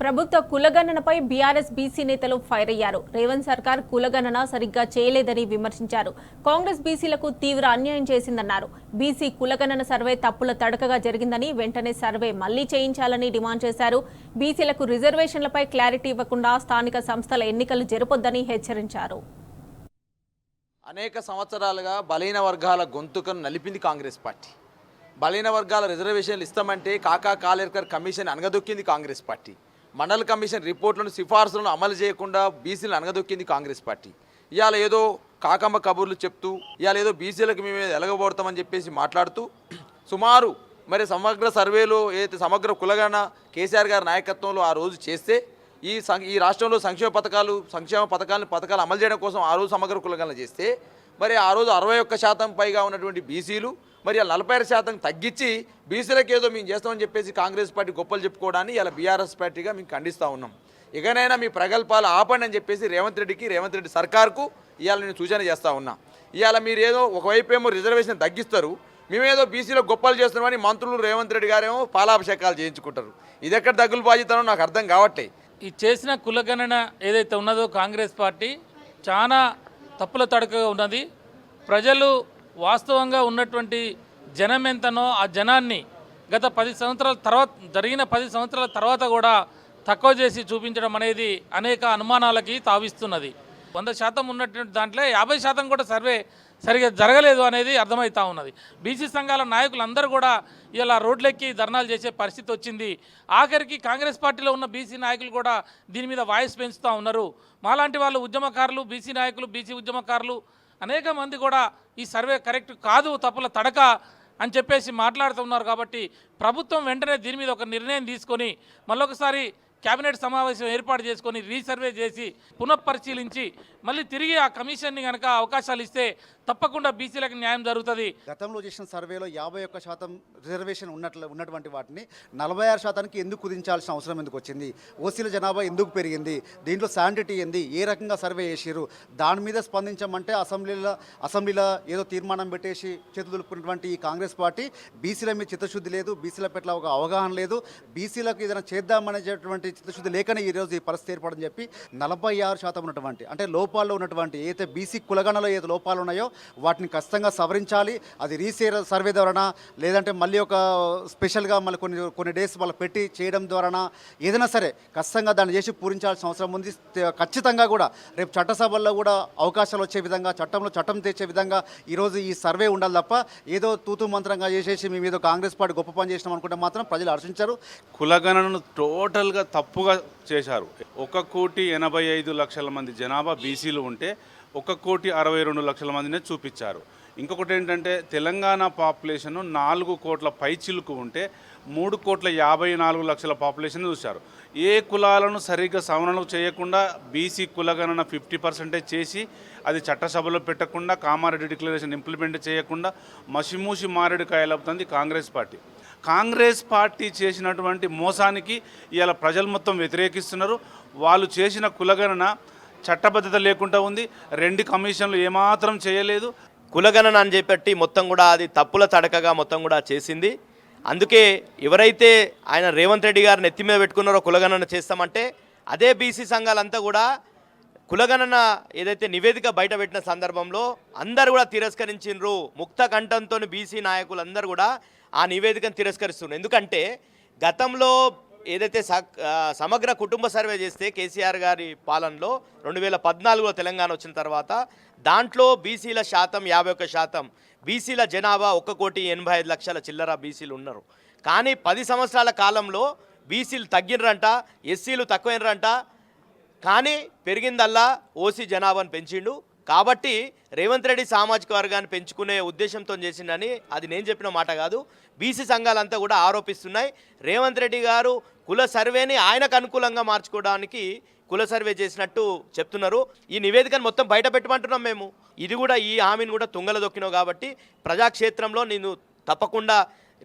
ప్రభుత్వ కులగణనపై BRS BC నేతలు fire అయ్యారు. రేవంత్ సర్కార్ కులగణన సరిగ్గా చేయలేదని విమర్శించారు. కాంగ్రెస్ బీసీలకు తీవ్ర అన్యాయం చేసిందన్నారు. బీసీ కులగణన సర్వే తప్పుల తడకగా జరిగిందని, వెంటనే సర్వే మళ్లీ చేయించాలని డిమాండ్ చేశారు. బీసీలకు రిజర్వేషన్లపై క్లారిటీ ఇవ్వకుండా స్థానిక సంస్థల ఎన్నికలు జరపొద్దని హెచ్చరించారు. అనేక సంవత్సరాలుగా బలహీన వర్గాల గొంతుకను నలిపింది కాంగ్రెస్ పార్టీ. బలహీన వర్గాల రిజర్వేషన్లు ఇస్తామంటే కాకా కాలేకర్ కమిషన్ అనగదొక్కింది కాంగ్రెస్ పార్టీ. మండల కమిషన్ రిపోర్ట్లను సిఫార్సులను అమలు చేయకుండా బీసీలను అనగదొక్కింది కాంగ్రెస్ పార్టీ. ఇవాళ ఏదో కాకమ్మ కబుర్లు చెప్తూ ఇవాళ ఏదో బీసీలకు మేము ఎలగబోడతామని చెప్పేసి మాట్లాడుతూ సుమారు మరి సమగ్ర సర్వేలో ఏదైతే సమగ్ర కులగణన కేసీఆర్ గారి నాయకత్వంలో ఆ రోజు చేస్తే ఈ రాష్ట్రంలో సంక్షేమ పథకాలు అమలు చేయడం కోసం ఆ రోజు సమగ్ర కులగణన చేస్తే మరి ఆ రోజు 61% పైగా ఉన్నటువంటి బీసీలు మరి 46% తగ్గించి బీసీలకు ఏదో మేము చేస్తామని చెప్పేసి కాంగ్రెస్ పార్టీ గొప్పలు చెప్పుకోవడాన్ని ఇలా బీఆర్ఎస్ పార్టీగా మేము ఖండిస్తూ ఉన్నాం. ఇకనైనా మీ ప్రగల్భాలు ఆపండి అని చెప్పేసి రేవంత్ రెడ్డి సర్కార్కు ఇవాళ నేను సూచన చేస్తూ ఉన్నా. ఇవాళ మీరు ఏదో ఒకవైపు ఏమో రిజర్వేషన్ తగ్గిస్తారు, మేమేదో బీసీలో గొప్పలు చేస్తున్నామని మంత్రులు రేవంత్ రెడ్డి గారేమో పాలాభిషేకాలు చేయించుకుంటారు. ఇది ఎక్కడ దగ్గులు బాధ్యతనో నాకు అర్థం కావట్లే. ఈ చేసిన కులగణన ఏదైతే ఉన్నదో కాంగ్రెస్ పార్టీ చాలా తప్పుల తడకగా ఉన్నది. ప్రజలు వాస్తవంగా ఉన్నటువంటి జనం ఎంతనో ఆ జనాన్ని గత 10 సంవత్సరాల తర్వాత జరిగిన 10 సంవత్సరాల తర్వాత కూడా తక్కువ చేసి చూపించడం అనేది అనేక అనుమానాలకి తావిస్తున్నది. 100% ఉన్నటువంటి దాంట్లో 50% కూడా సర్వే సరిగా జరగలేదు అనేది అర్థమవుతూ ఉన్నది. బీసీ సంఘాల నాయకులందరూ కూడా ఇలా రోడ్లెక్కి ధర్నాలు చేసే పరిస్థితి వచ్చింది. ఆఖరికి కాంగ్రెస్ పార్టీలో ఉన్న బీసీ నాయకులు కూడా దీని మీద వాయిస్ పెంచుతూ ఉన్నారు. మాలాంటి వాళ్ళు ఉద్యమకారులు, బీసీ నాయకులు, బీసీ ఉద్యమకారులు అనేక మంది కూడా ఈ సర్వే కరెక్ట్ కాదు, తప్పుల తడక అని చెప్పేసి మాట్లాడుతున్నారు. కాబట్టి ప్రభుత్వం వెంటనే దీని మీద ఒక నిర్ణయం తీసుకొని మళ్ళొకసారి కేబినెట్ సమావేశం ఏర్పాటు చేసుకొని రీసర్వే చేసి పునఃపరిశీలించి మళ్ళీ తిరిగి ఆ కమిషన్ని కనుక అవకాశాలు ఇస్తే తప్పకుండా బీసీలకు న్యాయం జరుగుతుంది. గతంలో చేసిన సర్వేలో 51% రిజర్వేషన్ ఉన్నటువంటి వాటిని 46%కి ఎందుకు కుదించాల్సిన అవసరం ఎందుకు వచ్చింది? ఓసీల జనాభా ఎందుకు పెరిగింది? దీంట్లో శానిటీ ఏంది? ఏ రకంగా సర్వే చేసారు? దాని మీద స్పందించమంటే అసెంబ్లీలో ఏదో తీర్మానం పెట్టేసి చేతులు దులుపుకున్నటువంటి ఈ కాంగ్రెస్ పార్టీ బీసీల మీద చిత్తశుద్ధి లేదు, బీసీల పట్ల ఒక అవగాహన లేదు, బీసీలకు ఏదైనా చేద్దామనేటువంటి చిత్తశుద్ధి లేకనే ఈరోజు ఈ పరిస్థితి ఏర్పడని చెప్పి 46% ఉన్నటువంటి అంటే లోపాల్లో ఉన్నటువంటి ఏదైతే బీసీ కులగణలో ఏదైతే లోపాలు ఉన్నాయో వాటిని ఖచ్చితంగా సవరించాలి. అది సర్వే ద్వారా లేదంటే మళ్ళీ ఒక స్పెషల్గా మళ్ళీ కొన్ని డేస్ మళ్ళీ పెట్టి చేయడం ద్వారా ఏదైనా సరే ఖచ్చితంగా దాన్ని చేసి పూరించాల్సిన అవసరం ఉంది. ఖచ్చితంగా కూడా రేపు చట్టసభల్లో కూడా అవకాశాలు వచ్చే విధంగా చట్టం తెచ్చే విధంగా ఈరోజు ఈ సర్వే ఉండాలి తప్ప ఏదో తూతు మంత్రంగా చేసేసి మేము ఏదో కాంగ్రెస్ పార్టీ గొప్ప పని చేసినాం అనుకుంటే మాత్రం ప్రజలు హర్షించారు. కులగణనను టోటల్గా తప్పుగా చేశారు. 1,85,00,000 మంది జనాభా బీసీలు ఉంటే 1,62,00,000 మందినే చూపించారు. ఇంకొకటి ఏంటంటే తెలంగాణ పాపులేషన్ 4 కోట్ల పైచిలుకు ఉంటే 3,54,00,000 పాపులేషన్ చూశారు. ఏ కులాలను సరిగ్గా సవరణలు చేయకుండా బీసీ కులగణన 50% చేసి అది చట్టసభలో పెట్టకుండా కామారెడ్డి డిక్లరేషన్ ఇంప్లిమెంట్ చేయకుండా మసిమూసి మారేడుకాయలవుతుంది కాంగ్రెస్ పార్టీ చేసినటువంటి మోసానికి ఇవాళ ప్రజలు మొత్తం వ్యతిరేకిస్తున్నారు. వాళ్ళు చేసిన కులగణన చట్టబద్ధత లేకుండా ఉంది. 2 కమిషన్లు ఏమాత్రం చేయలేదు. కులగణన అని చెప్పి మొత్తం కూడా అది తప్పుల తడకగా మొత్తం కూడా చేసింది. అందుకే ఎవరైతే ఆయన రేవంత్ రెడ్డి గారిని ఎత్తి మీద పెట్టుకున్నారో కులగణన చేస్తామంటే అదే బీసీ సంఘాలంతా కూడా కులగణన ఏదైతే నివేదిక బయట పెట్టిన సందర్భంలో అందరూ కూడా తిరస్కరించారు. ముక్త కంఠంతో బీసీ నాయకులందరూ కూడా ఆ నివేదికను తిరస్కరిస్తున్నారు. ఎందుకంటే గతంలో ఏదైతే సమగ్ర కుటుంబ సర్వే చేస్తే కేసీఆర్ గారి పాలనలో 2014లో తెలంగాణ వచ్చిన తర్వాత దాంట్లో బీసీల శాతం 51%, బీసీల జనాభా 1,85,00,000 చిల్లర బీసీలు ఉన్నారు. కానీ 10 సంవత్సరాల కాలంలో బీసీలు తగ్గినరంట, ఎస్సీలు తక్కువైనరంట. కానీ పెరిగిందల్లా ఓసీ జనాభాను పెంచిండు. కాబట్టి రేవంత్ రెడ్డి సామాజిక వర్గాన్ని పెంచుకునే ఉద్దేశంతో చేసిండని అది నేను చెప్పిన మాట కాదు, బీసీ సంఘాలంతా కూడా ఆరోపిస్తున్నాయి. రేవంత్ రెడ్డి గారు కుల సర్వేని ఆయనకు అనుకూలంగా మార్చుకోవడానికి కుల సర్వే చేసినట్టు చెప్తున్నారు. ఈ నివేదికను మొత్తం బయట పెట్టమంటున్నాం మేము. ఇది కూడా ఈ హామీని కూడా తుంగల దొక్కినావు కాబట్టి ప్రజాక్షేత్రంలో నేను తప్పకుండా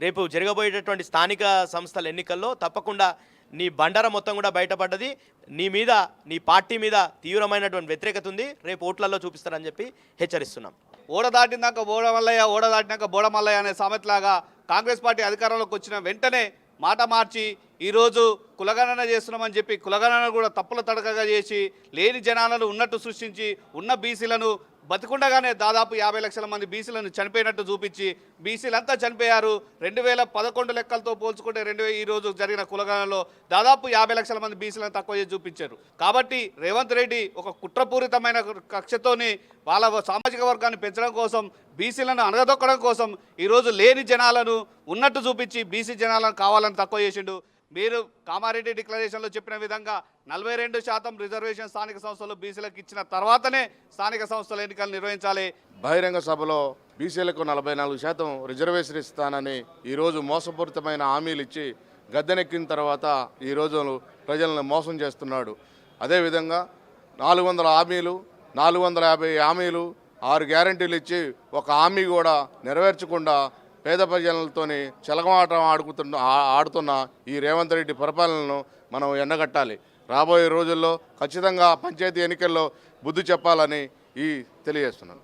రేపు జరగబోయేటటువంటి స్థానిక సంస్థల ఎన్నికల్లో తప్పకుండా నీ బండార మొత్తం కూడా బయటపడ్డది. నీ మీద, నీ పార్టీ మీద తీవ్రమైనటువంటి వ్యతిరేకత ఉంది. రేపు ఓట్లలో చూపిస్తారని చెప్పి హెచ్చరిస్తున్నాం. ఓడ దాటినాక బోడమల్లయ్య, ఓడ దాటినాక బోడమల్లయ్య అనే సామెతలాగా కాంగ్రెస్ పార్టీ అధికారంలోకి వచ్చిన వెంటనే మాట మార్చి ఈరోజు కులగణన చేస్తున్నామని చెప్పి కులగణన కూడా తప్పుల తడకగా చేసి లేని జనాలను ఉన్నట్టు సృష్టించి ఉన్న బీసీలను బతికుండగానే దాదాపు 50 లక్షల మంది బీసీలను చనిపోయినట్టు చూపించి బీసీలంతా చనిపోయారు. 2011 లెక్కలతో పోల్చుకుంటే ఈరోజు జరిగిన కులగణనలో దాదాపు 50 లక్షల మంది బీసీలను తక్కువ చేసి చూపించారు. కాబట్టి రేవంత్ రెడ్డి ఒక కుట్రపూరితమైన కక్షతోని వాళ్ళ సామాజిక వర్గాన్ని పెంచడం కోసం బీసీలను అణగదొక్కడం కోసం ఈరోజు లేని జనాలను ఉన్నట్టు చూపించి బీసీ జనాలను కావాలని తక్కువ చేసిండు. మీరు కామారెడ్డి డిక్లరేషన్లో చెప్పిన విధంగా 42% రిజర్వేషన్ స్థానిక సంస్థలు బీసీలకు ఇచ్చిన తర్వాతనే స్థానిక సంస్థల ఎన్నికలు నిర్వహించాలి. బహిరంగ సభలో బీసీలకు 44% రిజర్వేషన్ ఇస్తానని ఈరోజు మోసపూరితమైన హామీలు ఇచ్చి గద్దెనెక్కిన తర్వాత ఈరోజు ప్రజలను మోసం చేస్తున్నాడు. అదేవిధంగా 400 హామీలు 450 హామీలు 6 గ్యారంటీలు ఇచ్చి ఒక హామీ కూడా నెరవేర్చకుండా పేద ప్రజలతోని చెలగాటం ఆడుతున్న ఈ రేవంత్ రెడ్డి పరిపాలనను మనం ఎండగట్టాలి. రాబోయే రోజుల్లో ఖచ్చితంగా పంచాయతీ ఎన్నికల్లో బుద్ధి చెప్పాలని తెలియజేస్తున్నాను.